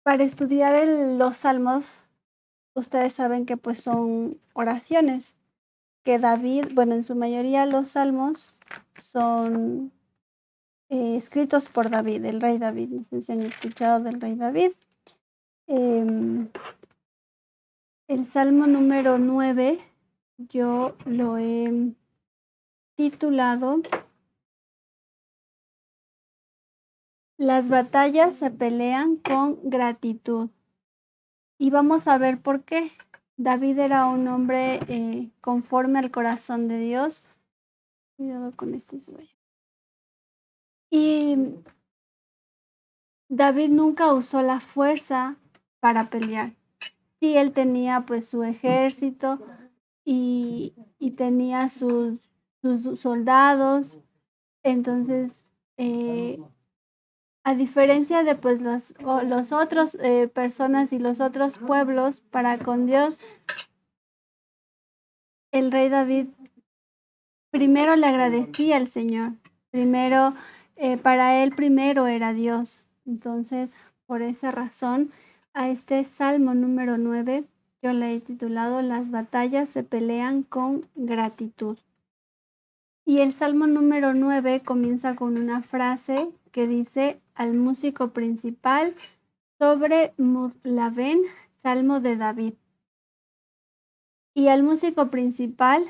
Para estudiar los salmos, ustedes saben que pues son oraciones que David, bueno, en su mayoría los salmos son escritos por David, el rey David. No sé si han escuchado del rey David. Em, el salmo número 9 yo lo he titulado Las batallas se pelean con gratitud. Y vamos a ver por qué. David era un hombre conforme al corazón de Dios. Cuidado con este cebolla. Y David nunca usó la fuerza para pelear. Sí, él tenía pues su ejército y tenía sus soldados. Entonces, a diferencia de pues los otros personas y los otros pueblos, para con Dios, el rey David primero le agradecía al Señor. Primero, para él primero era Dios. Entonces, por esa razón, a este Salmo número 9, yo le he titulado Las batallas se pelean con gratitud. Y el Salmo número 9 comienza con una frase que dice al músico principal sobre Mudlavén, Salmo de David. Y al músico principal,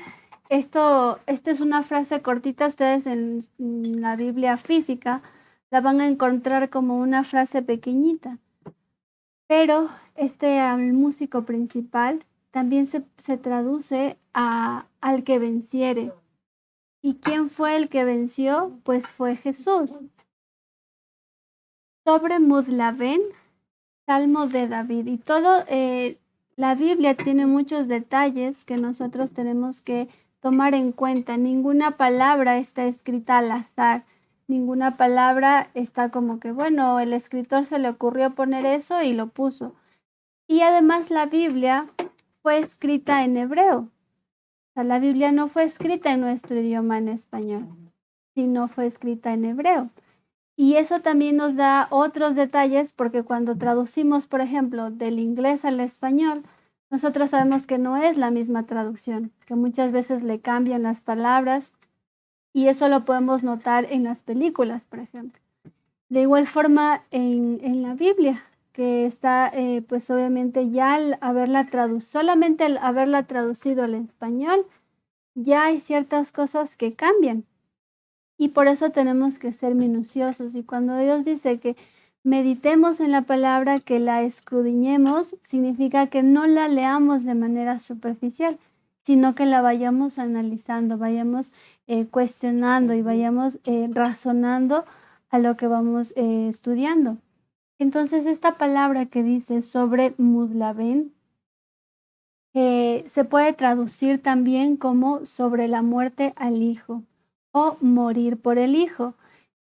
esta es una frase cortita, ustedes en la Biblia física la van a encontrar como una frase pequeñita, pero al músico principal también se traduce al que venciere. ¿Y quién fue el que venció? Pues fue Jesús. Sobre Mudlavén, Salmo de David. Y la Biblia tiene muchos detalles que nosotros tenemos que tomar en cuenta. Ninguna palabra está escrita al azar. Ninguna palabra está como que, bueno, el escritor se le ocurrió poner eso y lo puso. Y además la Biblia fue escrita en hebreo. O sea, la Biblia no fue escrita en nuestro idioma en español, sino fue escrita en hebreo. Y eso también nos da otros detalles porque cuando traducimos, por ejemplo, del inglés al español, nosotros sabemos que no es la misma traducción, que muchas veces le cambian las palabras y eso lo podemos notar en las películas, por ejemplo. De igual forma en la Biblia, que está, pues obviamente ya solamente al haberla traducido al español, ya hay ciertas cosas que cambian. Y por eso tenemos que ser minuciosos. Y cuando Dios dice que meditemos en la palabra, que la escudriñemos, significa que no la leamos de manera superficial, sino que la vayamos analizando, vayamos cuestionando y vayamos razonando a lo que vamos estudiando. Entonces, esta palabra que dice sobre Mudlavén se puede traducir también como sobre la muerte al hijo o morir por el hijo.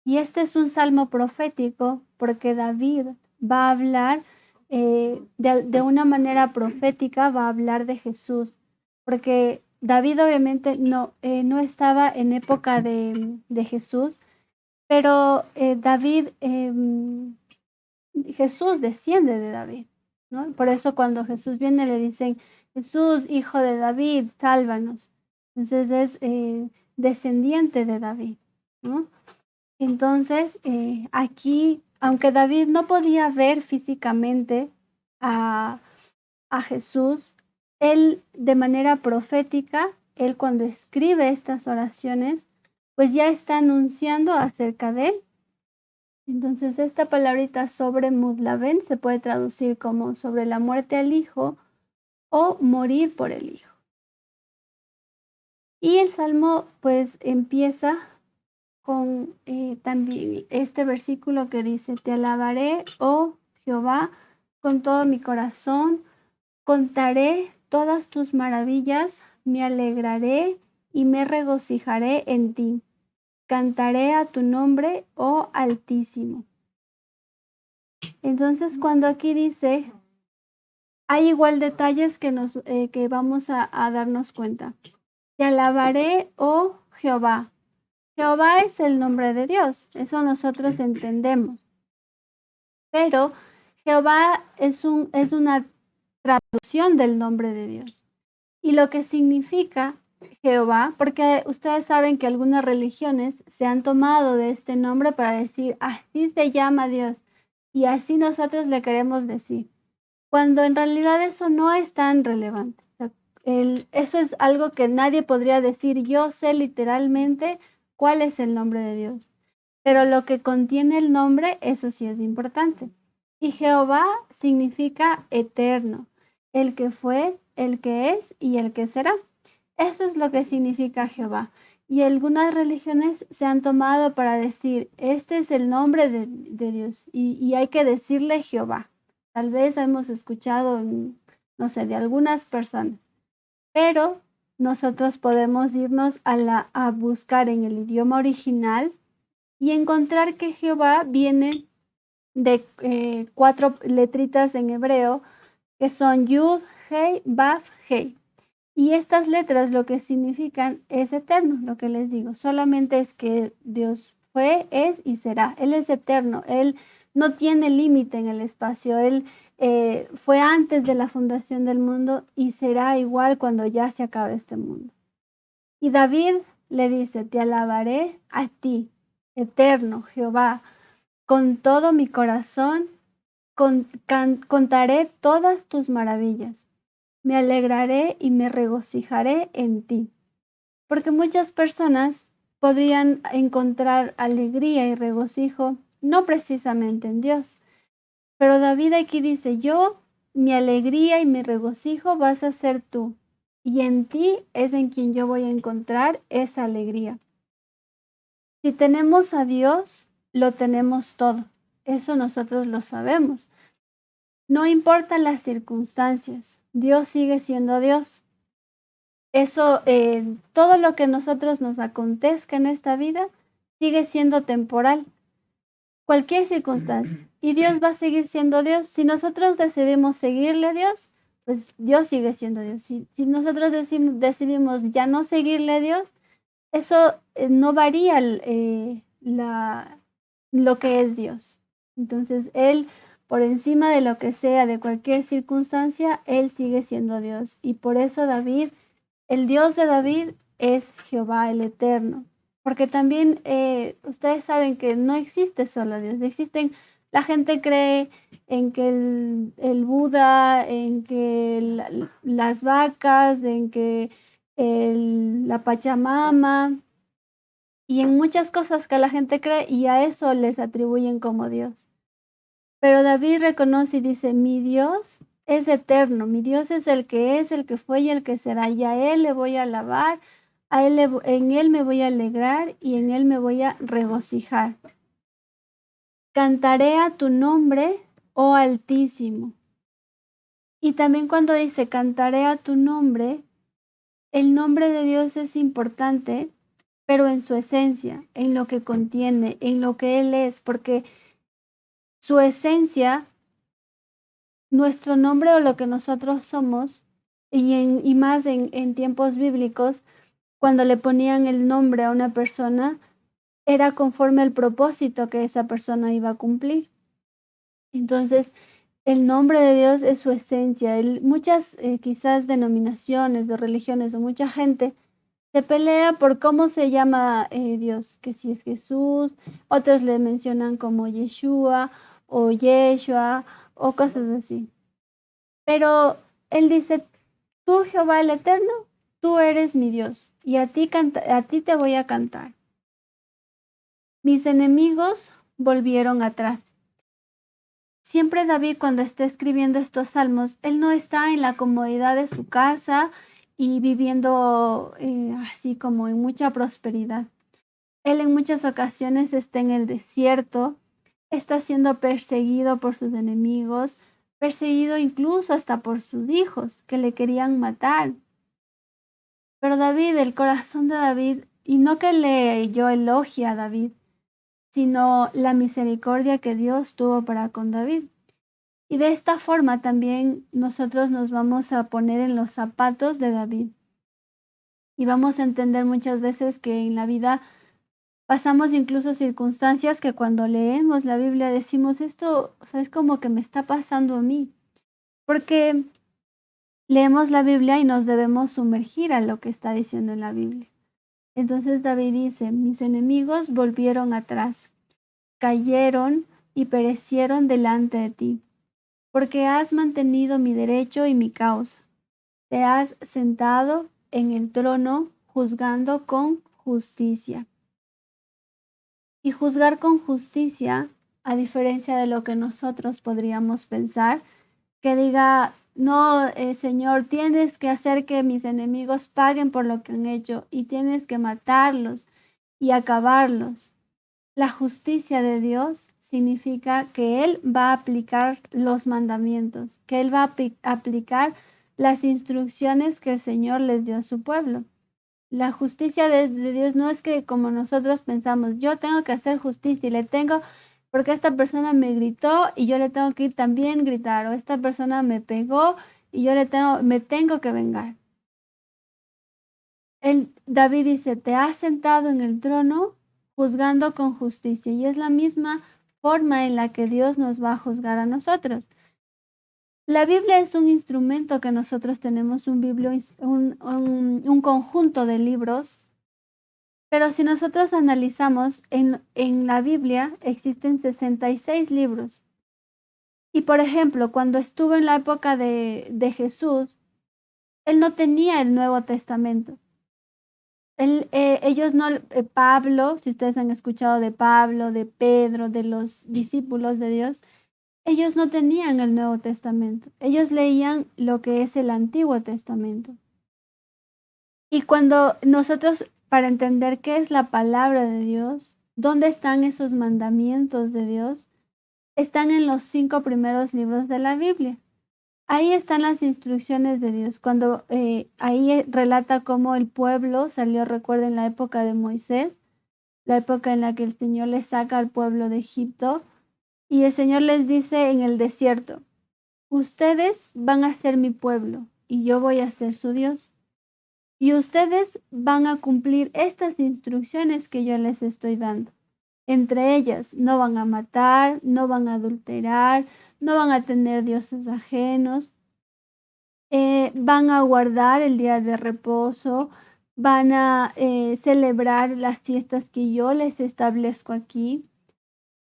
Y este es un salmo profético porque David va a hablar de una manera profética, va a hablar de Jesús, porque David obviamente no estaba en época de Jesús, pero Jesús desciende de David, ¿no? Por eso cuando Jesús viene le dicen, Jesús, hijo de David, sálvanos. Entonces es descendiente de David, ¿no? Entonces, aquí, aunque David no podía ver físicamente a, a Jesús, él de manera profética, él cuando escribe estas oraciones, pues ya está anunciando acerca de él. Entonces, esta palabrita sobre Mudlavén se puede traducir como sobre la muerte al hijo o morir por el hijo. Y el salmo pues empieza con también este versículo que dice, te alabaré, oh Jehová, con todo mi corazón, contaré todas tus maravillas, me alegraré y me regocijaré en ti. Cantaré a tu nombre, oh Altísimo. Entonces, cuando aquí dice, hay igual detalles que vamos a darnos cuenta. Te alabaré, oh Jehová. Jehová es el nombre de Dios, eso nosotros entendemos. Pero Jehová es una traducción del nombre de Dios. Y lo que significa Jehová, porque ustedes saben que algunas religiones se han tomado de este nombre para decir, así se llama Dios, y así nosotros le queremos decir, cuando en realidad eso no es tan relevante. O sea, eso es algo que nadie podría decir, yo sé literalmente cuál es el nombre de Dios, pero lo que contiene el nombre, eso sí es importante. Y Jehová significa eterno, el que fue, el que es y el que será. Eso es lo que significa Jehová. Y algunas religiones se han tomado para decir, este es el nombre de Dios y hay que decirle Jehová. Tal vez hemos escuchado, no sé, de algunas personas, pero nosotros podemos irnos a buscar en el idioma original y encontrar que Jehová viene de 4 letritas en hebreo que son Yud, Hei, Vav, Hei. Y estas letras lo que significan es eterno, lo que les digo. Solamente es que Dios fue, es y será. Él es eterno. Él no tiene límite en el espacio. Él fue antes de la fundación del mundo y será igual cuando ya se acabe este mundo. Y David le dice, te alabaré a ti, eterno Jehová, con todo mi corazón, contaré todas tus maravillas. Me alegraré y me regocijaré en ti. Porque muchas personas podrían encontrar alegría y regocijo no precisamente en Dios. Pero David aquí dice, yo, mi alegría y mi regocijo vas a ser tú. Y en ti es en quien yo voy a encontrar esa alegría. Si tenemos a Dios, lo tenemos todo. Eso nosotros lo sabemos. No importan las circunstancias, Dios sigue siendo Dios. Eso, todo lo que nosotros nos acontezca en esta vida sigue siendo temporal, cualquier circunstancia. Y Dios va a seguir siendo Dios. Si nosotros decidimos seguirle a Dios, pues Dios sigue siendo Dios. Si nosotros decidimos ya no seguirle a Dios, eso no varía lo que es Dios. Entonces, Él, por encima de lo que sea, de cualquier circunstancia, Él sigue siendo Dios. Y por eso David, el Dios de David es Jehová el Eterno. Porque también ustedes saben que no existe solo Dios, la gente cree en que el Buda, en que las vacas, en que la Pachamama y en muchas cosas que la gente cree y a eso les atribuyen como Dios. Pero David reconoce y dice, mi Dios es eterno, mi Dios es, el que fue y el que será, y a Él le voy a alabar, en Él me voy a alegrar y en Él me voy a regocijar. Cantaré a tu nombre, oh Altísimo. Y también cuando dice cantaré a tu nombre, el nombre de Dios es importante, pero en su esencia, en lo que contiene, en lo que Él es, porque su esencia, nuestro nombre o lo que nosotros somos, y más en tiempos bíblicos, cuando le ponían el nombre a una persona, era conforme al propósito que esa persona iba a cumplir. Entonces, el nombre de Dios es su esencia. Muchas quizás denominaciones de religiones o mucha gente se pelea por cómo se llama Dios, que si es Jesús, otros le mencionan como Yeshua o Yeshua o cosas así. Pero Él dice, tú Jehová el Eterno, tú eres mi Dios y a ti te voy a cantar. Mis enemigos volvieron atrás. Siempre David cuando está escribiendo estos salmos, él no está en la comodidad de su casa y viviendo así como en mucha prosperidad. Él en muchas ocasiones está en el desierto, está siendo perseguido por sus enemigos, perseguido incluso hasta por sus hijos que le querían matar. Pero David, el corazón de David, y no que yo elogie a David, sino la misericordia que Dios tuvo para con David. Y de esta forma también nosotros nos vamos a poner en los zapatos de David. Y vamos a entender muchas veces que en la vida Pasamos incluso circunstancias que cuando leemos la Biblia decimos, esto, o sea, es como que me está pasando a mí, porque leemos la Biblia y nos debemos sumergir a lo que está diciendo en la Biblia. Entonces David dice, mis enemigos volvieron atrás, cayeron y perecieron delante de ti, porque has mantenido mi derecho y mi causa. Te has sentado en el trono juzgando con justicia. Y juzgar con justicia, a diferencia de lo que nosotros podríamos pensar, que diga, no, Señor, tienes que hacer que mis enemigos paguen por lo que han hecho y tienes que matarlos y acabarlos. La justicia de Dios significa que Él va a aplicar los mandamientos, que Él va a aplicar las instrucciones que el Señor les dio a su pueblo. La justicia de Dios no es que como nosotros pensamos, yo tengo que hacer justicia y le tengo, porque esta persona me gritó y yo le tengo que ir también gritar, o esta persona me pegó y yo me tengo que vengar. David dice, te has sentado en el trono juzgando con justicia y es la misma forma en la que Dios nos va a juzgar a nosotros. La Biblia es un instrumento que nosotros tenemos, un conjunto de libros. Pero si nosotros analizamos, en la Biblia existen 66 libros. Y por ejemplo, cuando estuvo en la época de Jesús, él no tenía el Nuevo Testamento. Ellos no, Pablo, si ustedes han escuchado de Pablo, de Pedro, de los discípulos de Dios, ellos no tenían el Nuevo Testamento. Ellos leían lo que es el Antiguo Testamento. Y cuando nosotros, para entender qué es la palabra de Dios, dónde están esos mandamientos de Dios, están en los 5 primeros libros de la Biblia. Ahí están las instrucciones de Dios. Cuando ahí relata cómo el pueblo salió, recuerden la época de Moisés, la época en la que el Señor les saca al pueblo de Egipto, y el Señor les dice en el desierto, ustedes van a ser mi pueblo y yo voy a ser su Dios. Y ustedes van a cumplir estas instrucciones que yo les estoy dando. Entre ellas, no van a matar, no van a adulterar, no van a tener dioses ajenos, van a guardar el día de reposo, van a celebrar las fiestas que yo les establezco aquí.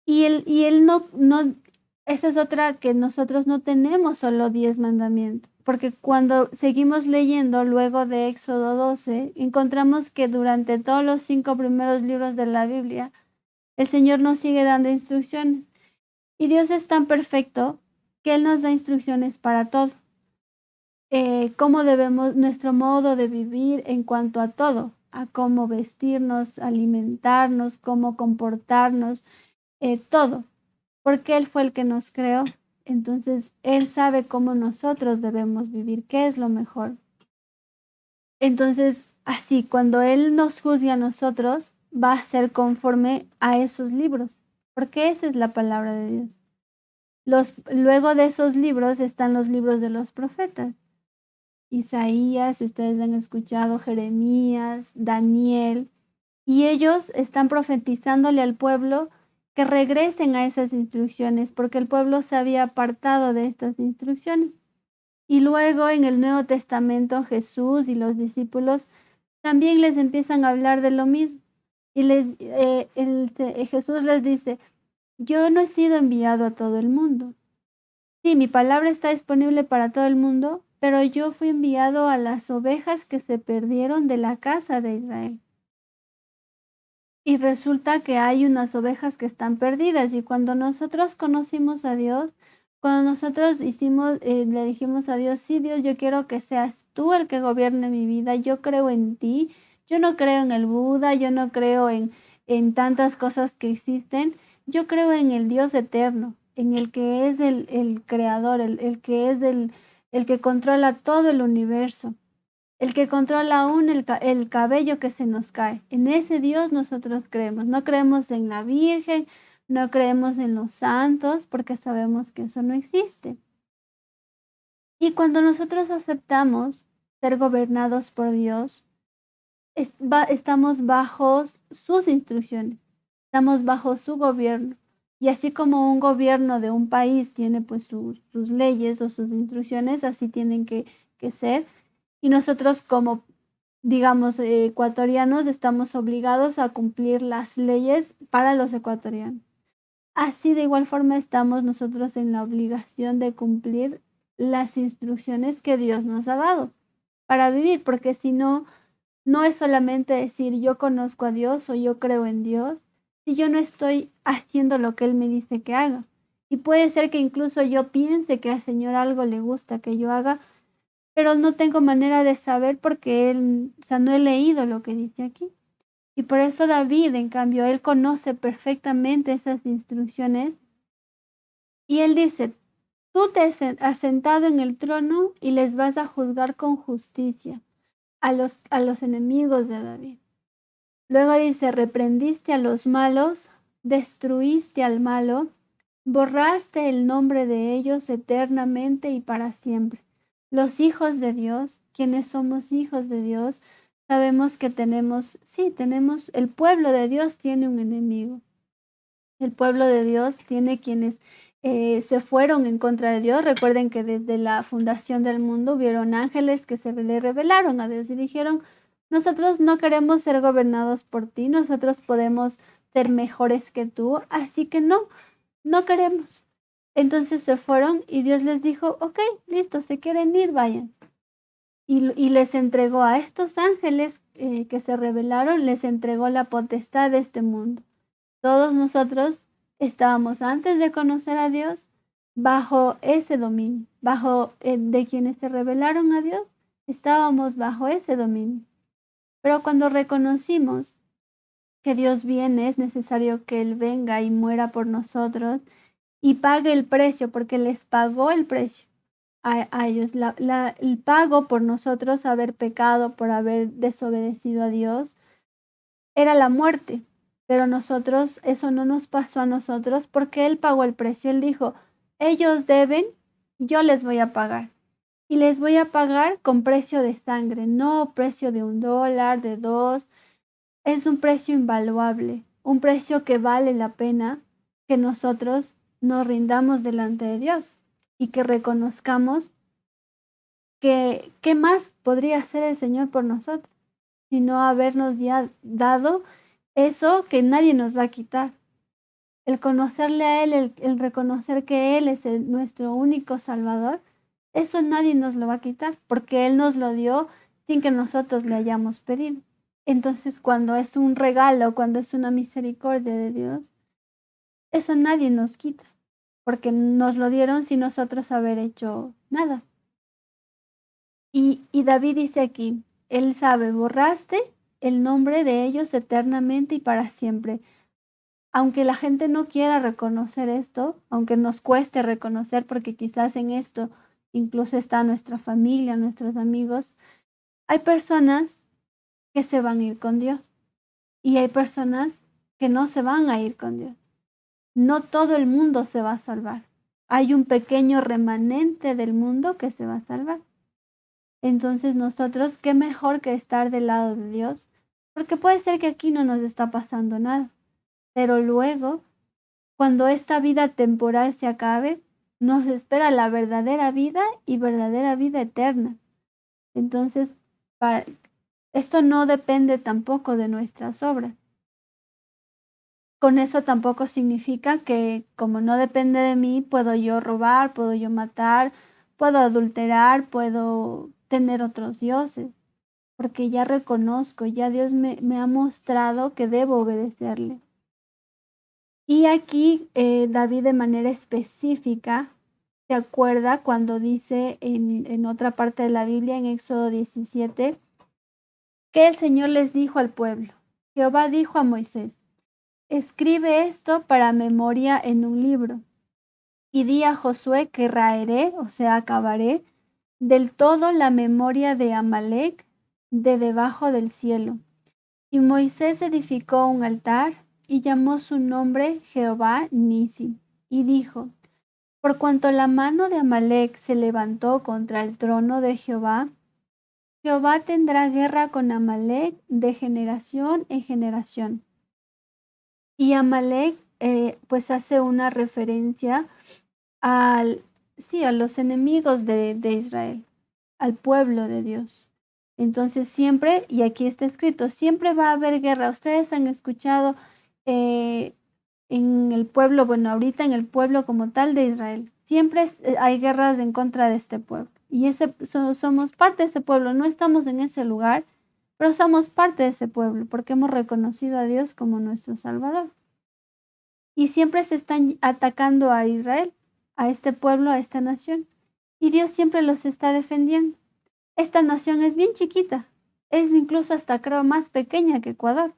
Y él no, esa es otra que nosotros no tenemos solo 10 mandamientos, porque cuando seguimos leyendo luego de Éxodo 12, encontramos que durante todos los 5 primeros libros de la Biblia, el Señor nos sigue dando instrucciones. Y Dios es tan perfecto que Él nos da instrucciones para todo. Cómo debemos, nuestro modo de vivir en cuanto a todo, a cómo vestirnos, alimentarnos, cómo comportarnos, todo, porque Él fue el que nos creó. Entonces, Él sabe cómo nosotros debemos vivir, qué es lo mejor. Entonces, así, cuando Él nos juzgue a nosotros, va a ser conforme a esos libros, porque esa es la palabra de Dios. Luego de esos libros están los libros de los profetas. Isaías, si ustedes han escuchado, Jeremías, Daniel, y ellos están profetizándole al pueblo que regresen a esas instrucciones, porque el pueblo se había apartado de estas instrucciones. Y luego en el Nuevo Testamento Jesús y los discípulos también les empiezan a hablar de lo mismo. Y Jesús les dice, yo no he sido enviado a todo el mundo. Sí, mi palabra está disponible para todo el mundo, pero yo fui enviado a las ovejas que se perdieron de la casa de Israel. Y resulta que hay unas ovejas que están perdidas y cuando nosotros conocimos a Dios, cuando nosotros le dijimos a Dios, sí, Dios, yo quiero que seas tú el que gobierne mi vida, yo creo en ti, yo no creo en el Buda, yo no creo en tantas cosas que existen, yo creo en el Dios eterno, en el que es el creador, el que es el que controla todo el universo. El que controla aún el cabello que se nos cae. En ese Dios nosotros creemos. No creemos en la Virgen, no creemos en los santos, porque sabemos que eso no existe. Y cuando nosotros aceptamos ser gobernados por Dios, estamos sus instrucciones, estamos bajo su gobierno. Y así como un gobierno de un país tiene pues sus leyes o sus instrucciones, así tienen que ser. Y nosotros como, digamos, ecuatorianos, estamos obligados a cumplir las leyes para los ecuatorianos. Así de igual forma estamos nosotros en la obligación de cumplir las instrucciones que Dios nos ha dado para vivir, porque si no, no es solamente decir yo conozco a Dios o yo creo en Dios, si yo no estoy haciendo lo que Él me dice que haga. Y puede ser que incluso yo piense que al Señor algo le gusta que yo haga, pero no tengo manera de saber porque Él, o sea, no he leído lo que dice aquí. Y por eso David, en cambio, él conoce perfectamente esas instrucciones y él dice, tú te has sentado en el trono y les vas a juzgar con justicia a los enemigos de David. Luego dice, reprendiste a los malos, destruiste al malo, borraste el nombre de ellos eternamente y para siempre. Los hijos de Dios, quienes somos hijos de Dios, sabemos que tenemos, el pueblo de Dios tiene un enemigo. El pueblo de Dios tiene quienes se fueron en contra de Dios. Recuerden que desde la fundación del mundo hubieron ángeles que se le rebelaron a Dios y dijeron, nosotros no queremos ser gobernados por ti, nosotros podemos ser mejores que tú, así que no queremos. Entonces se fueron y Dios les dijo, ok, listo, se quieren ir, vayan. Y les entregó a estos ángeles que se rebelaron, les entregó la potestad de este mundo. Todos nosotros estábamos antes de conocer a Dios bajo ese dominio, bajo de quienes se rebelaron a Dios, estábamos bajo ese dominio. Pero cuando reconocimos que Dios viene, es necesario que Él venga y muera por nosotros y pague el precio, porque les pagó el precio a ellos, el pago por nosotros haber pecado, por haber desobedecido a Dios, era la muerte. Pero nosotros, eso no nos pasó a nosotros porque Él pagó el precio. Él dijo, ellos deben, yo les voy a pagar. Y les voy a pagar con precio de sangre, no precio de $1, de 2. Es un precio invaluable, un precio que vale la pena que nosotros nos rindamos delante de Dios y que reconozcamos que qué más podría hacer el Señor por nosotros, sino habernos ya dado eso que nadie nos va a quitar. El conocerle a Él, el reconocer que Él es nuestro único Salvador, eso nadie nos lo va a quitar, porque Él nos lo dio sin que nosotros le hayamos pedido. Entonces, cuando es un regalo, cuando es una misericordia de Dios, eso nadie nos quita, porque nos lo dieron sin nosotros haber hecho nada. Y David dice aquí, Él sabe, borraste el nombre de ellos eternamente y para siempre. Aunque la gente no quiera reconocer esto, aunque nos cueste reconocer, porque quizás en esto incluso está nuestra familia, nuestros amigos, hay personas que se van a ir con Dios y hay personas que no se van a ir con Dios. No todo el mundo se va a salvar. Hay un pequeño remanente del mundo que se va a salvar. Entonces nosotros, qué mejor que estar del lado de Dios, porque puede ser que aquí no nos está pasando nada, pero luego, cuando esta vida temporal se acabe, nos espera la verdadera vida y verdadera vida eterna. Entonces, esto no depende tampoco de nuestras obras. Con eso tampoco significa que como no depende de mí, puedo yo robar, puedo yo matar, puedo adulterar, puedo tener otros dioses, porque ya reconozco, ya Dios me ha mostrado que debo obedecerle. Y aquí David de manera específica se acuerda cuando dice en otra parte de la Biblia, en Éxodo 17, que el Señor les dijo al pueblo, Jehová dijo a Moisés, escribe esto para memoria en un libro y di a Josué que raeré, o sea, acabaré del todo la memoria de Amalec de debajo del cielo. Y Moisés edificó un altar y llamó su nombre Jehová Nisi, y dijo, por cuanto la mano de Amalec se levantó contra el trono de Jehová, Jehová tendrá guerra con Amalec de generación en generación. Y Amalek pues hace una referencia al, sí, a los enemigos de Israel, al pueblo de Dios. Entonces siempre, y aquí está escrito, siempre va a haber guerra. Ustedes han escuchado eh, en el pueblo, bueno, ahorita en el pueblo como tal de Israel, siempre hay guerras en contra de este pueblo. Y somos parte de ese pueblo, no estamos en ese lugar, pero somos parte de ese pueblo porque hemos reconocido a Dios como nuestro Salvador. Y siempre se están atacando a Israel, a este pueblo, a esta nación. Y Dios siempre los está defendiendo. Esta nación es bien chiquita, es incluso hasta creo más pequeña que Ecuador,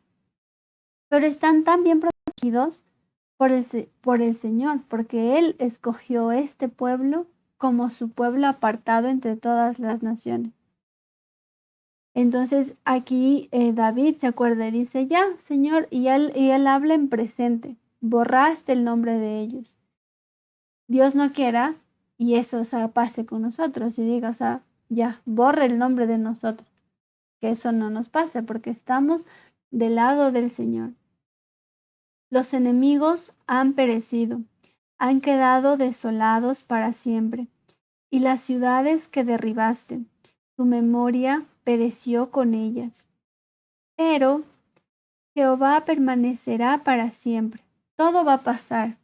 pero están tan bien protegidos por el Señor, porque Él escogió este pueblo como su pueblo apartado entre todas las naciones. Entonces aquí David se acuerda y dice, ya, Señor, y él habla en presente, borraste el nombre de ellos. Dios no quiera y eso, o sea, pase con nosotros y diga, o sea, ya, borre el nombre de nosotros, que eso no nos pase porque estamos del lado del Señor. Los enemigos han perecido, han quedado desolados para siempre, y las ciudades que derribaste, tu memoria pereció con ellas. Pero Jehová permanecerá para siempre. Todo va a pasar.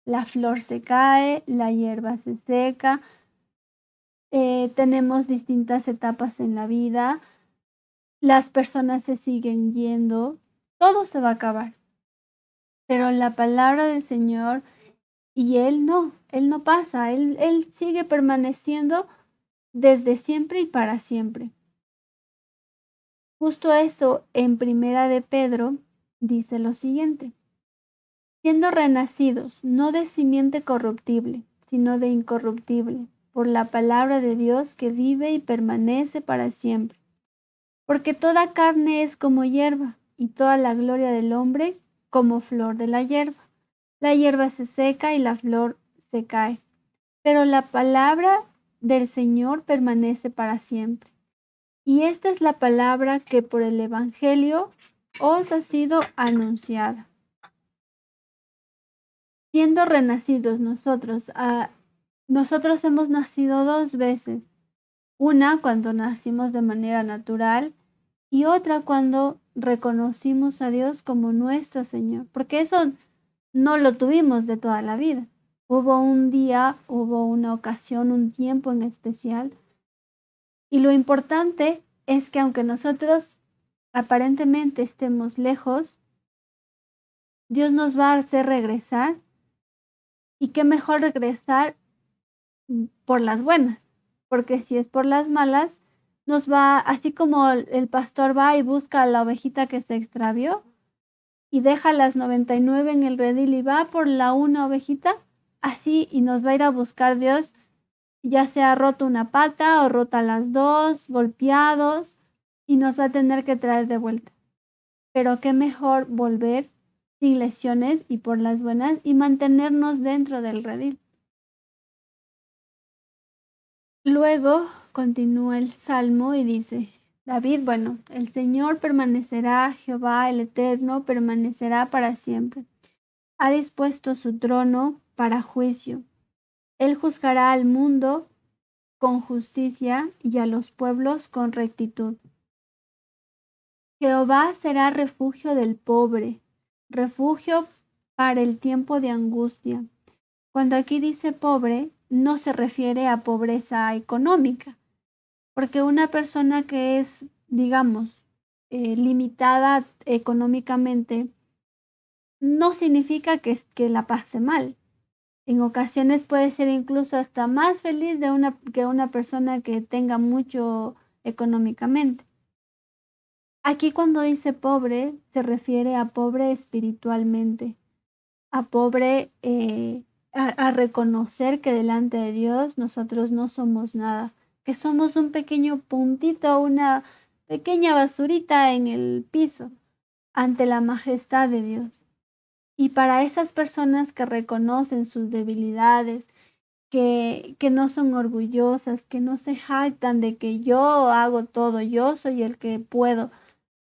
La flor se cae, la hierba se seca, tenemos distintas etapas en la vida, las personas se siguen yendo, todo se va a acabar. Pero la palabra del Señor y Él no pasa, él sigue permaneciendo desde siempre y para siempre. Justo eso en Primera de Pedro dice lo siguiente: siendo renacidos no de simiente corruptible, sino de incorruptible, por la palabra de Dios que vive y permanece para siempre. Porque toda carne es como hierba, y toda la gloria del hombre como flor de la hierba. La hierba se seca y la flor se cae, pero la palabra del Señor permanece para siempre. Y esta es la palabra que por el Evangelio os ha sido anunciada. Siendo renacidos nosotros hemos nacido dos veces. Una cuando nacimos de manera natural y otra cuando reconocimos a Dios como nuestro Señor, porque eso no lo tuvimos de toda la vida. Hubo un día, hubo una ocasión, un tiempo en especial. Y lo importante es que aunque nosotros aparentemente estemos lejos, Dios nos va a hacer regresar. Y qué mejor regresar por las buenas, porque si es por las malas, nos va, así como el pastor va y busca a la ovejita que se extravió y deja las 99 en el redil y va por la una ovejita, así y nos va a ir a buscar Dios, ya sea roto una pata o rota las dos, golpeados, y nos va a tener que traer de vuelta. Pero qué mejor volver sin lesiones y por las buenas y mantenernos dentro del redil. Luego continúa el salmo y dice, David, bueno, el Señor permanecerá, Jehová el Eterno permanecerá para siempre. Ha dispuesto su trono para juicio. Él juzgará al mundo con justicia y a los pueblos con rectitud. Jehová será refugio del pobre, refugio para el tiempo de angustia. Cuando aquí dice pobre, no se refiere a pobreza económica, porque una persona que es, digamos, limitada económicamente, no significa que la pase mal. En ocasiones puede ser incluso hasta más feliz que una persona que tenga mucho económicamente. Aquí cuando dice pobre, se refiere a pobre espiritualmente, a pobre a reconocer que delante de Dios nosotros no somos nada, que somos un pequeño puntito, una pequeña basurita en el piso ante la majestad de Dios. Y para esas personas que reconocen sus debilidades, que no son orgullosas, que no se jactan de que yo hago todo, yo soy el que puedo,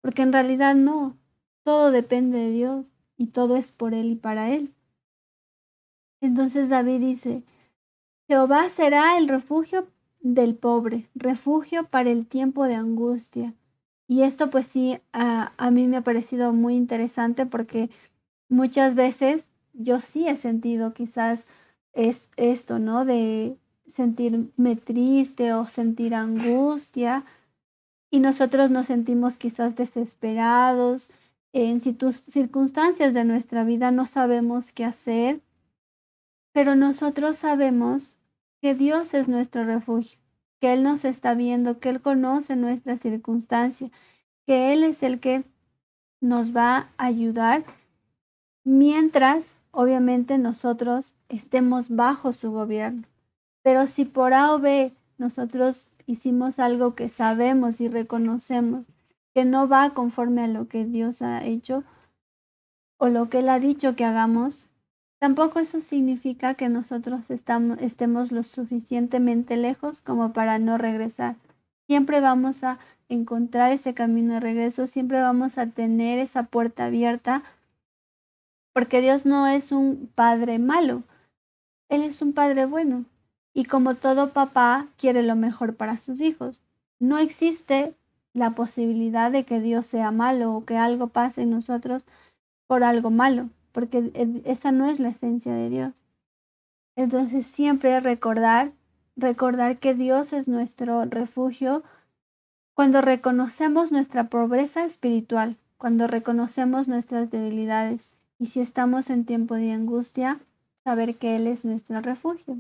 porque en realidad no, todo depende de Dios. y todo es por Él y para Él. Entonces David dice, Jehová será el refugio del pobre, refugio para el tiempo de angustia. Y esto pues sí, a mí me ha parecido muy interesante porque muchas veces yo sí he sentido quizás esto, ¿no? De sentirme triste o sentir angustia y nosotros nos sentimos quizás desesperados. En circunstancias de nuestra vida no sabemos qué hacer, pero nosotros sabemos que Dios es nuestro refugio, que Él nos está viendo, que Él conoce nuestra circunstancia, que Él es el que nos va a ayudar mientras, obviamente, nosotros estemos bajo su gobierno. Pero si por A o B nosotros hicimos algo que sabemos y reconocemos que no va conforme a lo que Dios ha hecho o lo que Él ha dicho que hagamos, tampoco eso significa que nosotros estemos lo suficientemente lejos como para no regresar. Siempre vamos a encontrar ese camino de regreso, siempre vamos a tener esa puerta abierta, porque Dios no es un padre malo, Él es un padre bueno. Y como todo papá quiere lo mejor para sus hijos. No existe la posibilidad de que Dios sea malo o que algo pase en nosotros por algo malo, porque esa no es la esencia de Dios. Entonces siempre recordar que Dios es nuestro refugio cuando reconocemos nuestra pobreza espiritual, cuando reconocemos nuestras debilidades y si estamos en tiempo de angustia, saber que Él es nuestro refugio.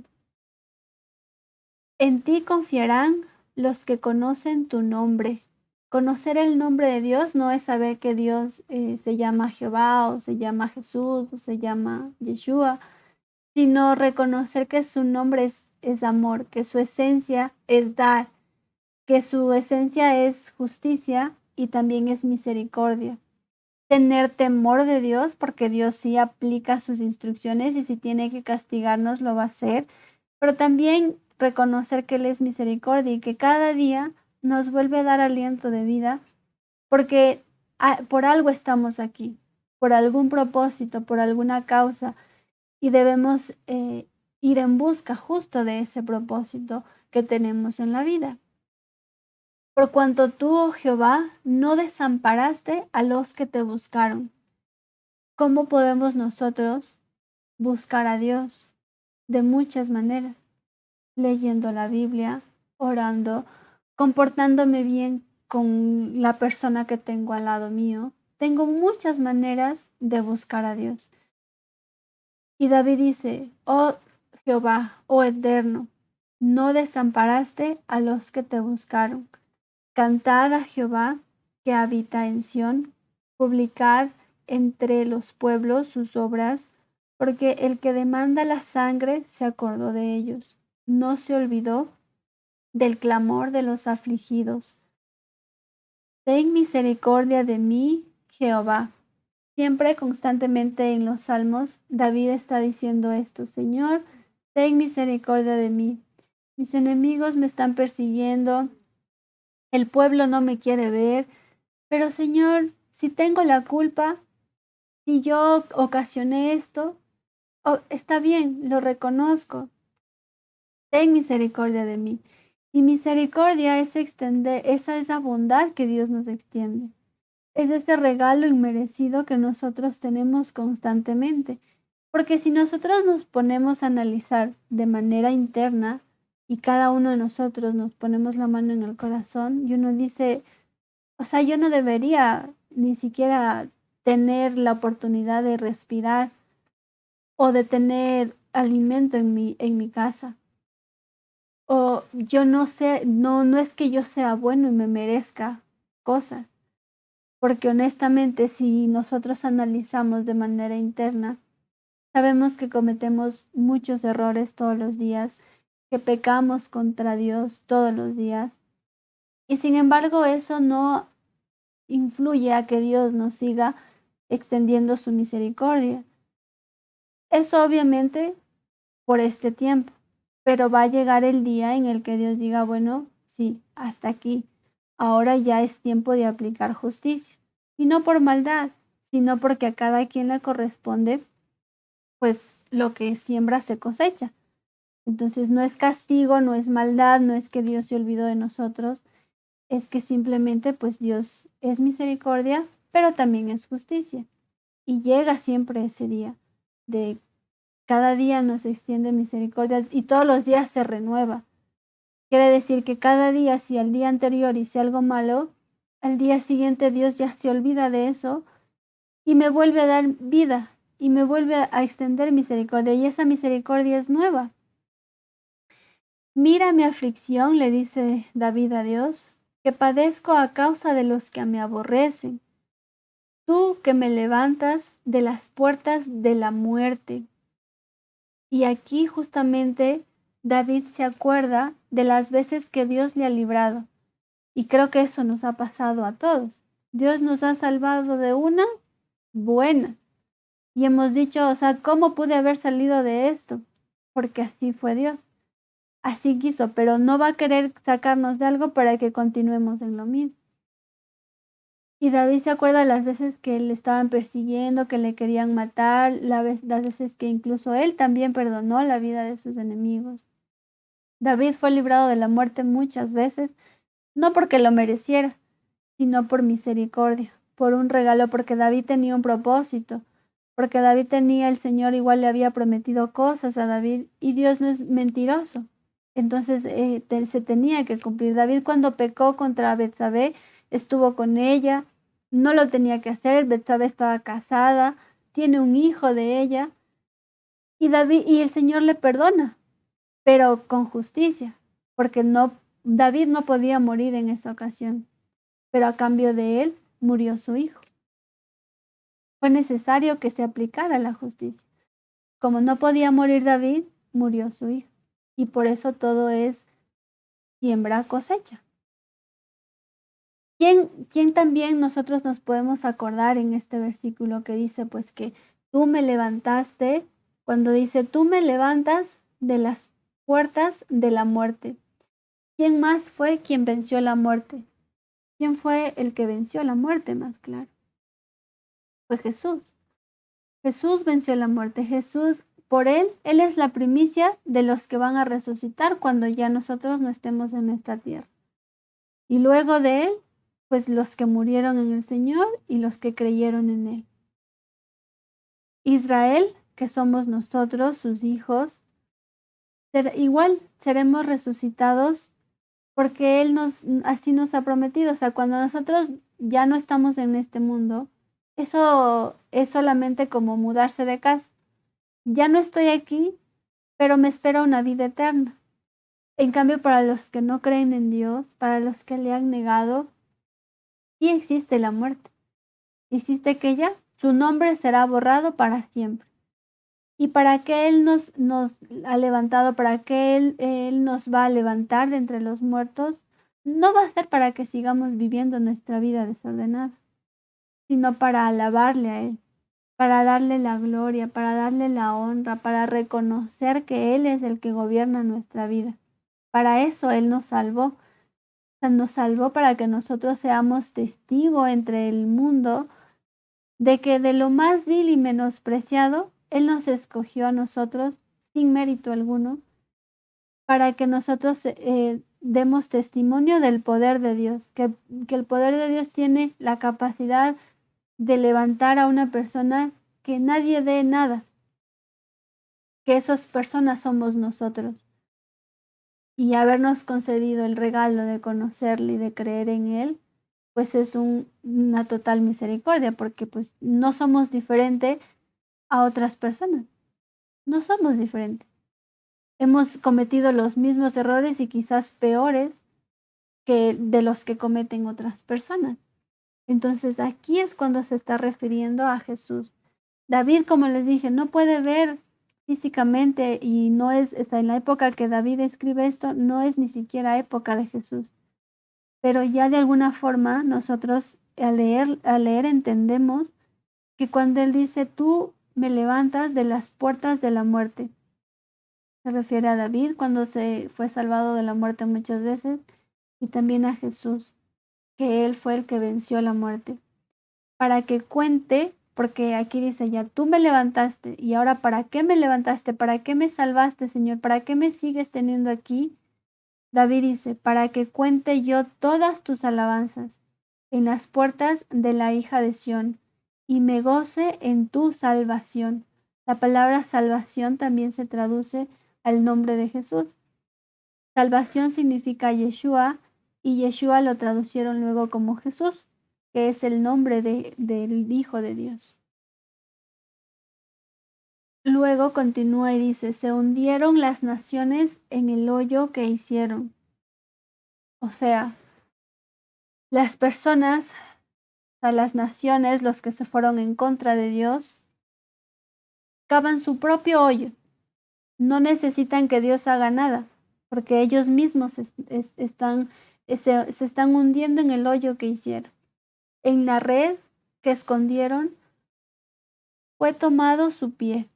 En ti confiarán los que conocen tu nombre. Conocer el nombre de Dios no es saber que Dios se llama Jehová o se llama Jesús o se llama Yeshua, sino reconocer que su nombre es amor, que su esencia es dar, que su esencia es justicia y también es misericordia. Tener temor de Dios porque Dios sí aplica sus instrucciones y si tiene que castigarnos lo va a hacer, pero también reconocer que Él es misericordia y que cada día nos vuelve a dar aliento de vida porque por algo estamos aquí, por algún propósito, por alguna causa y debemos ir en busca justo de ese propósito que tenemos en la vida. Por cuanto tú, oh Jehová, no desamparaste a los que te buscaron. ¿Cómo podemos nosotros buscar a Dios? De muchas maneras. Leyendo la Biblia, orando, comportándome bien con la persona que tengo al lado mío. Tengo muchas maneras de buscar a Dios. Y David dice, oh Jehová, oh Eterno, no desamparaste a los que te buscaron. Cantad a Jehová que habita en Sión, publicad entre los pueblos sus obras, porque el que demanda la sangre se acordó de ellos, no se olvidó del clamor de los afligidos. Ten misericordia de mí, Jehová. Siempre constantemente en los salmos, David está diciendo esto, Señor, ten misericordia de mí. Mis enemigos me están persiguiendo, el pueblo no me quiere ver, pero Señor, si tengo la culpa, si yo ocasioné esto, está bien, lo reconozco. Ten misericordia de mí. Y misericordia es extender, esa es la bondad que Dios nos extiende. Es ese regalo inmerecido que nosotros tenemos constantemente. Porque si nosotros nos ponemos a analizar de manera interna y cada uno de nosotros nos ponemos la mano en el corazón y uno dice, o sea, yo no debería ni siquiera tener la oportunidad de respirar o de tener alimento en mi casa. O yo no sé, no es que yo sea bueno y me merezca cosas, porque honestamente si nosotros analizamos de manera interna, sabemos que cometemos muchos errores todos los días, que pecamos contra Dios todos los días. Y sin embargo, eso no influye a que Dios nos siga extendiendo su misericordia. Eso obviamente por este tiempo, pero va a llegar el día en el que Dios diga, bueno, sí, hasta aquí. Ahora ya es tiempo de aplicar justicia. Y no por maldad, sino porque a cada quien le corresponde, pues lo que siembra se cosecha. Entonces no es castigo, no es maldad, no es que Dios se olvidó de nosotros, es que simplemente pues Dios es misericordia, pero también es justicia. Y llega siempre ese día de cada día nos extiende misericordia y todos los días se renueva. Quiere decir que cada día, si al día anterior hice algo malo, al día siguiente Dios ya se olvida de eso y me vuelve a dar vida y me vuelve a extender misericordia y esa misericordia es nueva. Mira mi aflicción, le dice David a Dios, que padezco a causa de los que me aborrecen. Tú que me levantas de las puertas de la muerte. Y aquí justamente David se acuerda de las veces que Dios le ha librado. Y creo que eso nos ha pasado a todos. Dios nos ha salvado de una buena. Y hemos dicho, o sea, ¿cómo pude haber salido de esto? Porque así fue Dios. Así quiso, pero no va a querer sacarnos de algo para que continuemos en lo mismo. Y David se acuerda de las veces que le estaban persiguiendo, que le querían matar, las veces que incluso él también perdonó la vida de sus enemigos. David fue librado de la muerte muchas veces, no porque lo mereciera, sino por misericordia, por un regalo, porque David tenía un propósito, porque David tenía, el Señor igual le había prometido cosas a David y Dios no es mentiroso. Entonces se tenía que cumplir. David cuando pecó contra Betsabé, estuvo con ella, no lo tenía que hacer, Betsabé estaba casada, tiene un hijo de ella y el Señor le perdona, pero con justicia, porque David no podía morir en esa ocasión, pero a cambio de él murió su hijo. Fue necesario que se aplicara la justicia. Como no podía morir David, murió su hijo. Y por eso todo es siembra cosecha. ¿Quién también nosotros nos podemos acordar en este versículo que dice pues que tú me levantaste, cuando dice tú me levantas de las puertas de la muerte? ¿Quién más fue quien venció la muerte? ¿Quién fue el que venció la muerte más claro? Fue Jesús. Jesús venció la muerte. Jesús, por él es la primicia de los que van a resucitar cuando ya nosotros no estemos en esta tierra. Y luego de él, pues los que murieron en el Señor y los que creyeron en él. Israel, que somos nosotros, sus hijos, igual seremos resucitados porque él así nos ha prometido. O sea, cuando nosotros ya no estamos en este mundo, eso es solamente como mudarse de casa. Ya no estoy aquí, pero me espera una vida eterna. En cambio, para los que no creen en Dios, para los que le han negado, sí existe la muerte. Existe que ya su nombre será borrado para siempre. Y para que Él nos ha levantado, para que él nos va a levantar de entre los muertos, no va a ser para que sigamos viviendo nuestra vida desordenada, sino para alabarle a Él, para darle la gloria, para darle la honra, para reconocer que Él es el que gobierna nuestra vida. Para eso Él nos salvó. O sea, nos salvó para que nosotros seamos testigo entre el mundo de que de lo más vil y menospreciado, Él nos escogió a nosotros sin mérito alguno, para que nosotros demos testimonio del poder de Dios, que el poder de Dios tiene la capacidad de levantar a una persona que nadie dé nada, que esas personas somos nosotros. Y habernos concedido el regalo de conocerle y de creer en Él, pues es una total misericordia, porque pues no somos diferentes a otras personas. No somos diferentes. Hemos cometido los mismos errores y quizás peores que de los que cometen otras personas. Entonces aquí es cuando se está refiriendo a Jesús. David, como les dije, no puede ver físicamente y no está en la época que David escribe esto, no es ni siquiera época de Jesús. Pero ya de alguna forma nosotros al leer entendemos que cuando él dice, tú me levantas de las puertas de la muerte, se refiere a David cuando se fue salvado de la muerte muchas veces y también a Jesús, que él fue el que venció la muerte, para que cuente porque aquí dice ya, tú me levantaste y ahora ¿para qué me levantaste? ¿Para qué me salvaste, Señor? ¿Para qué me sigues teniendo aquí? David dice, para que cuente yo todas tus alabanzas en las puertas de la hija de Sión y me goce en tu salvación. La palabra salvación también se traduce al nombre de Jesús. Salvación significa Yeshua y Yeshua lo traducieron luego como Jesús, que es el nombre del Hijo de Dios. Luego continúa y dice, se hundieron las naciones en el hoyo que hicieron. O sea, las personas, o sea, las naciones, los que se fueron en contra de Dios, cavan su propio hoyo. No necesitan que Dios haga nada, porque ellos mismos se están hundiendo en el hoyo que hicieron. En la red que escondieron fue tomado su pie.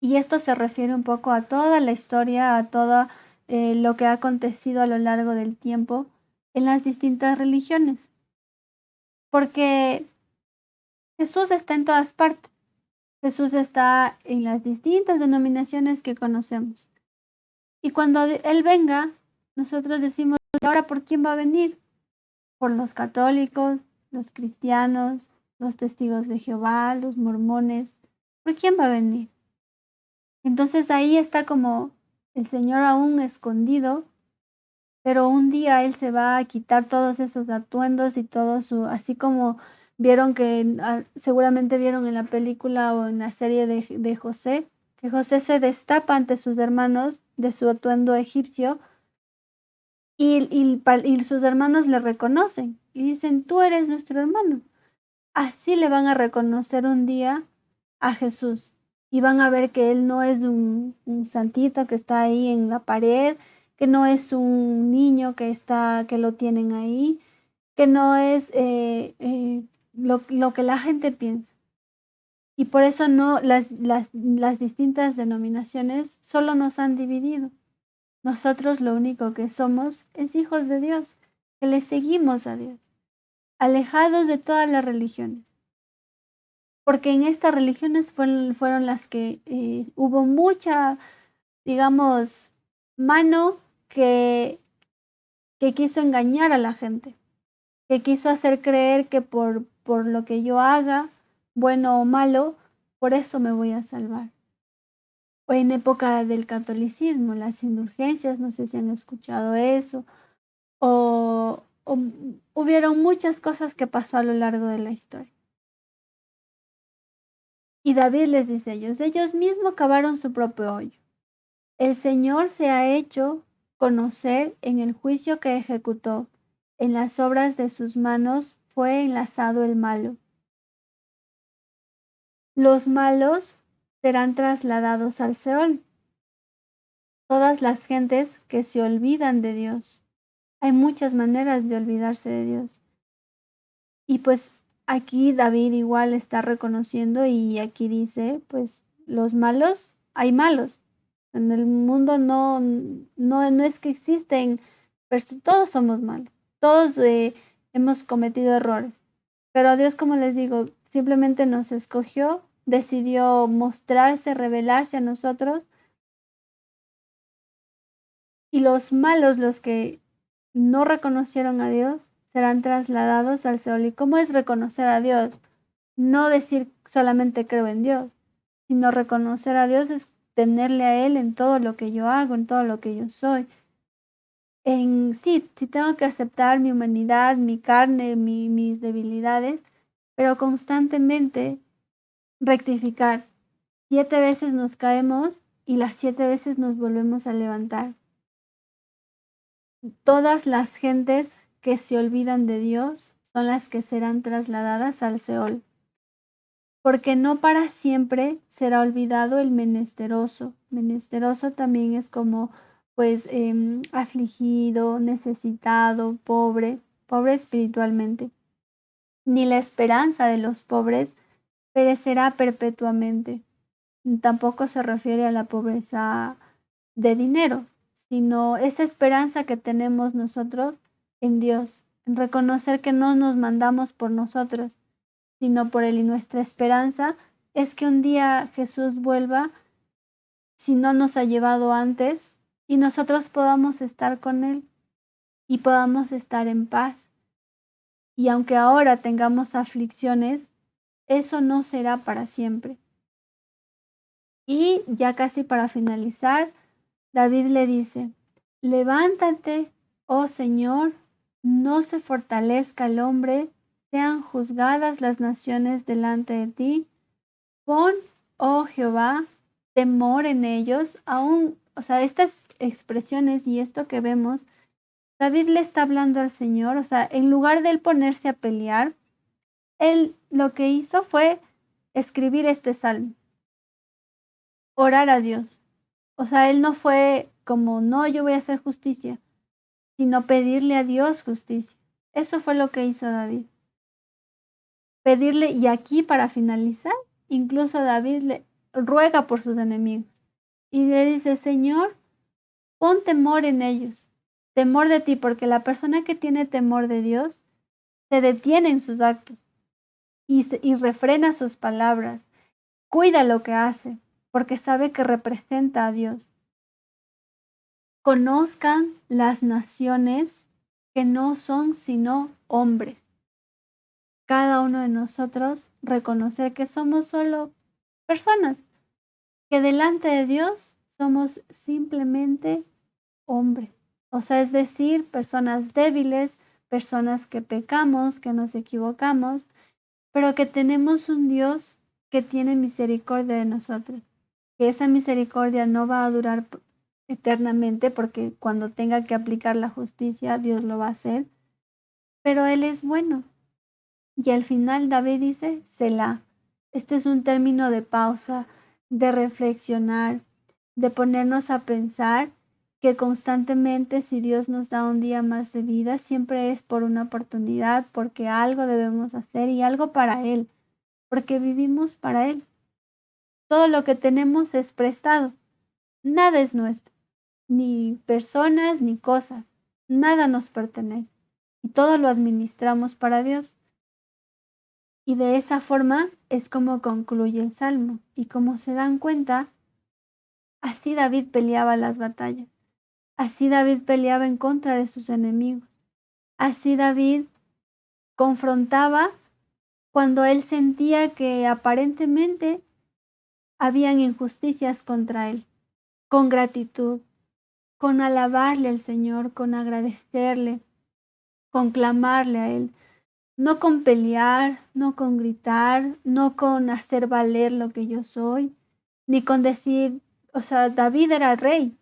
Y esto se refiere un poco a toda la historia, a todo lo que ha acontecido a lo largo del tiempo en las distintas religiones. Porque Jesús está en todas partes. Jesús está en las distintas denominaciones que conocemos. Y cuando Él venga, nosotros decimos, ¿y ahora por quién va a venir? Por los católicos, los cristianos, los testigos de Jehová, los mormones. ¿Por quién va a venir? Entonces ahí está como el Señor aún escondido, pero un día Él se va a quitar todos esos atuendos y todo su, así como vieron que seguramente vieron en la película o en la serie de José, que José se destapa ante sus hermanos de su atuendo egipcio y sus hermanos le reconocen y dicen, tú eres nuestro hermano. Así le van a reconocer un día a Jesús y van a ver que Él no es un santito que está ahí en la pared, que no es un niño que lo tienen ahí, que no es lo que la gente piensa. Y por eso no, las distintas denominaciones solo nos han dividido. Nosotros lo único que somos es hijos de Dios, que le seguimos a Dios, alejados de todas las religiones. Porque en estas religiones fueron las que hubo mucha, digamos, mano que quiso engañar a la gente, que quiso hacer creer que por lo que yo haga, bueno o malo, por eso me voy a salvar. O en época del catolicismo, las indulgencias, no sé si han escuchado eso, o hubieron muchas cosas que pasó a lo largo de la historia. Y David les dice a ellos mismos cavaron su propio hoyo. El Señor se ha hecho conocer en el juicio que ejecutó. En las obras de sus manos fue enlazado el malo. Los malos serán trasladados al Seol. Todas las gentes que se olvidan de Dios. Hay muchas maneras de olvidarse de Dios. Y pues aquí David igual está reconociendo y aquí dice, pues los malos, hay malos. En el mundo no es que existen, pero todos somos malos, todos hemos cometido errores. Pero Dios, como les digo, simplemente nos escogió, decidió mostrarse, revelarse a nosotros. Y los malos, los que no reconocieron a Dios, serán trasladados al Seol. ¿Y cómo es reconocer a Dios? No decir solamente creo en Dios, sino reconocer a Dios es tenerle a Él en todo lo que yo hago, en todo lo que yo soy. Sí tengo que aceptar mi humanidad, mi carne, mis debilidades, pero constantemente rectificar. 7 veces nos caemos y las 7 veces nos volvemos a levantar. Todas las gentes que se olvidan de Dios son las que serán trasladadas al Seol, porque no para siempre será olvidado el menesteroso. Menesteroso también es como, pues, afligido, necesitado, pobre espiritualmente. Ni la esperanza de los pobres perecerá perpetuamente. Tampoco se refiere a la pobreza de dinero, sino esa esperanza que tenemos nosotros en Dios, en reconocer que no nos mandamos por nosotros, sino por Él. Y nuestra esperanza es que un día Jesús vuelva, si no nos ha llevado antes, y nosotros podamos estar con Él y podamos estar en paz. Y aunque ahora tengamos aflicciones, eso no será para siempre. Y ya casi para finalizar, David le dice, levántate, oh Señor, no se fortalezca el hombre, sean juzgadas las naciones delante de ti. Pon, oh Jehová, temor en ellos. Aún, estas expresiones y esto que vemos, David le está hablando al Señor, en lugar de él ponerse a pelear, él lo que hizo fue escribir este salmo, orar a Dios. Él no fue como, no, yo voy a hacer justicia, sino pedirle a Dios justicia. Eso fue lo que hizo David. Pedirle, y aquí para finalizar, incluso David le ruega por sus enemigos y le dice, Señor, pon temor en ellos, temor de ti, porque la persona que tiene temor de Dios se detiene en sus actos y refrena sus palabras, cuida lo que hace, porque sabe que representa a Dios. Conozcan las naciones que no son sino hombres. Cada uno de nosotros reconocer que somos solo personas, que delante de Dios somos simplemente hombres. Es decir, personas débiles, personas que pecamos, que nos equivocamos, pero que tenemos un Dios que tiene misericordia de nosotros. Que esa misericordia no va a durar eternamente, porque cuando tenga que aplicar la justicia, Dios lo va a hacer. Pero Él es bueno. Y al final David dice, Selah. Este es un término de pausa, de reflexionar, de ponernos a pensar que constantemente, si Dios nos da un día más de vida, siempre es por una oportunidad, porque algo debemos hacer y algo para Él, porque vivimos para Él. Todo lo que tenemos es prestado, nada es nuestro, ni personas ni cosas, nada nos pertenece y todo lo administramos para Dios. Y de esa forma es como concluye el Salmo. Y como se dan cuenta, así David peleaba las batallas. Así David peleaba en contra de sus enemigos. Así David confrontaba cuando él sentía que aparentemente habían injusticias contra él, con gratitud, con alabarle al Señor, con agradecerle, con clamarle a Él. No con pelear, no con gritar, no con hacer valer lo que yo soy, ni con decir, David era rey.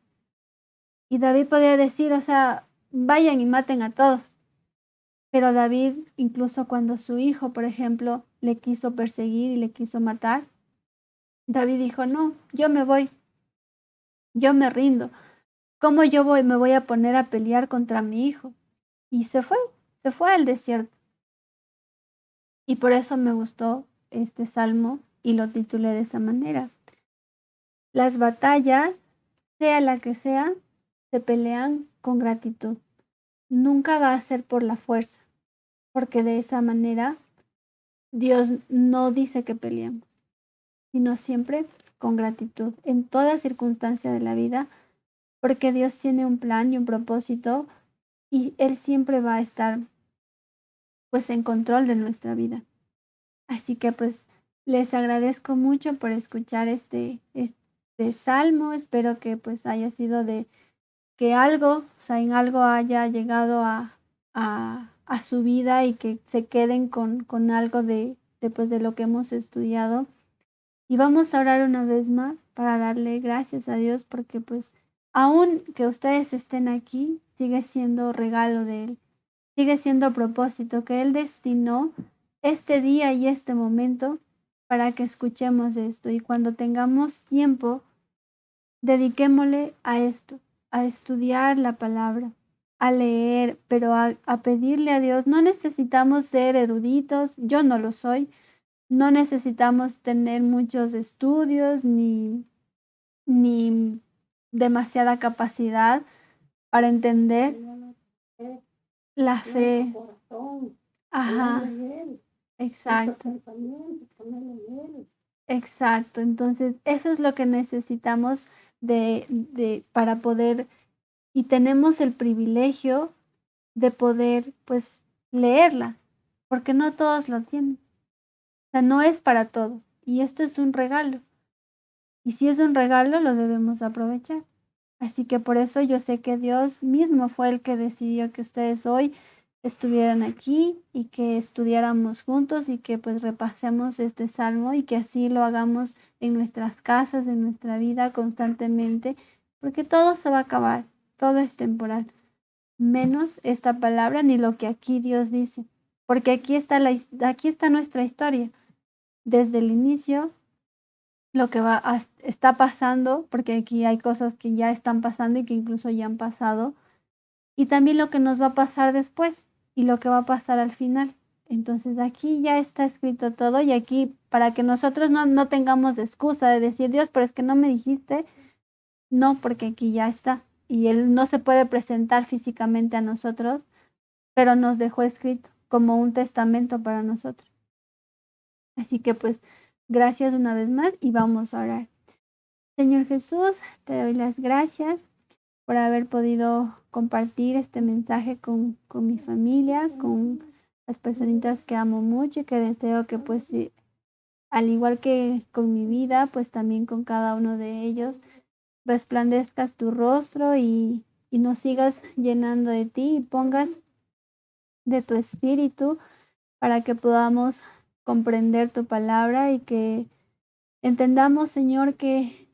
Y David podía decir, vayan y maten a todos. Pero David, incluso cuando su hijo, por ejemplo, le quiso perseguir y le quiso matar, David dijo, no, yo me voy, yo me rindo. ¿Cómo me voy a poner a pelear contra mi hijo? Y se fue al desierto. Y por eso me gustó este salmo y lo titulé de esa manera. Las batallas, sea la que sea, se pelean con gratitud. Nunca va a ser por la fuerza, porque de esa manera Dios no dice que peleemos, sino siempre con gratitud en toda circunstancia de la vida, porque Dios tiene un plan y un propósito y Él siempre va a estar pues en control de nuestra vida. Así que pues les agradezco mucho por escuchar este salmo. Espero que pues haya sido de que algo, en algo haya llegado a su vida y que se queden con algo de lo que hemos estudiado. Y vamos a orar una vez más para darle gracias a Dios porque pues aun que ustedes estén aquí, sigue siendo regalo de Él, sigue siendo propósito que Él destinó este día y este momento para que escuchemos esto. Y cuando tengamos tiempo, dediquémosle a esto, a estudiar la palabra, a leer, pero a pedirle a Dios. No necesitamos ser eruditos, yo no lo soy. No necesitamos tener muchos estudios ni demasiada capacidad para entender la fe. Ajá, Exacto. Exacto. Entonces, eso es lo que necesitamos para poder, y tenemos el privilegio de poder, pues, leerla, porque no todos lo tienen. O sea, no es para todos. Y esto es un regalo. Y si es un regalo, lo debemos aprovechar. Así que por eso yo sé que Dios mismo fue el que decidió que ustedes hoy estuvieran aquí y que estudiáramos juntos y que pues repasemos este salmo y que así lo hagamos en nuestras casas, en nuestra vida constantemente, porque todo se va a acabar, todo es temporal, menos esta palabra ni lo que aquí Dios dice, porque aquí está nuestra historia desde el inicio, lo que está pasando, porque aquí hay cosas que ya están pasando y que incluso ya han pasado, y también lo que nos va a pasar después y lo que va a pasar al final. Entonces aquí ya está escrito todo y aquí para que nosotros no tengamos excusa de decir, Dios, pero es que no me dijiste, no, porque aquí ya está. Y Él no se puede presentar físicamente a nosotros, pero nos dejó escrito como un testamento para nosotros. Así que pues gracias una vez más y vamos a orar. Señor Jesús, te doy las gracias por haber podido compartir este mensaje con mi familia, con las personitas que amo mucho y que deseo que pues al igual que con mi vida, pues también con cada uno de ellos resplandezcas tu rostro y nos sigas llenando de ti y pongas de tu espíritu para que podamos comprender tu palabra y que entendamos, Señor, que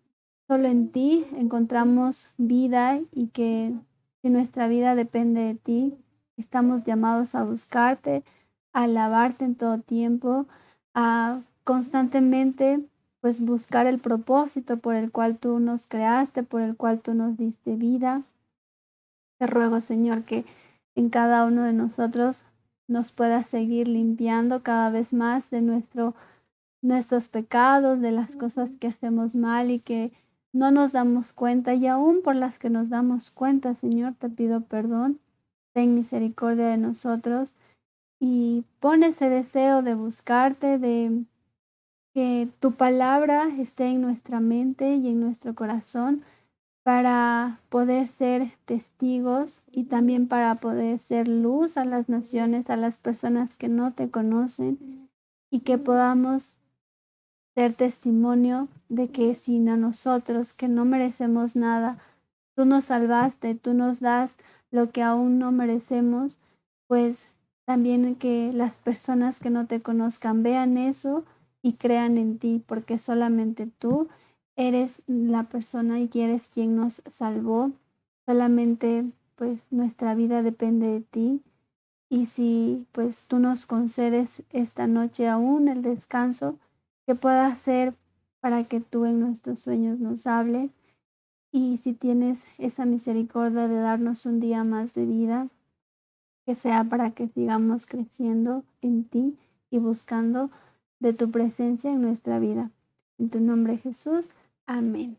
solo en ti encontramos vida y que si nuestra vida depende de ti, estamos llamados a buscarte, a alabarte en todo tiempo, a constantemente pues buscar el propósito por el cual tú nos creaste, por el cual tú nos diste vida. Te ruego, Señor, que en cada uno de nosotros nos puedas seguir limpiando cada vez más de nuestros pecados, de las cosas que hacemos mal y que no nos damos cuenta, y aún por las que nos damos cuenta, Señor, te pido perdón, ten misericordia de nosotros y pon ese deseo de buscarte, de que tu palabra esté en nuestra mente y en nuestro corazón para poder ser testigos y también para poder ser luz a las naciones, a las personas que no te conocen y que podamos ser testimonio de que sin a nosotros, que no merecemos nada, tú nos salvaste, tú nos das lo que aún no merecemos, pues también que las personas que no te conozcan vean eso y crean en ti, porque solamente tú eres la persona y eres quien nos salvó. Solamente pues nuestra vida depende de ti. Y si pues tú nos concedes esta noche aún el descanso, que pueda ser para que tú en nuestros sueños nos hables. Y si tienes esa misericordia de darnos un día más de vida, que sea para que sigamos creciendo en ti y buscando de tu presencia en nuestra vida. En tu nombre, Jesús. Amén.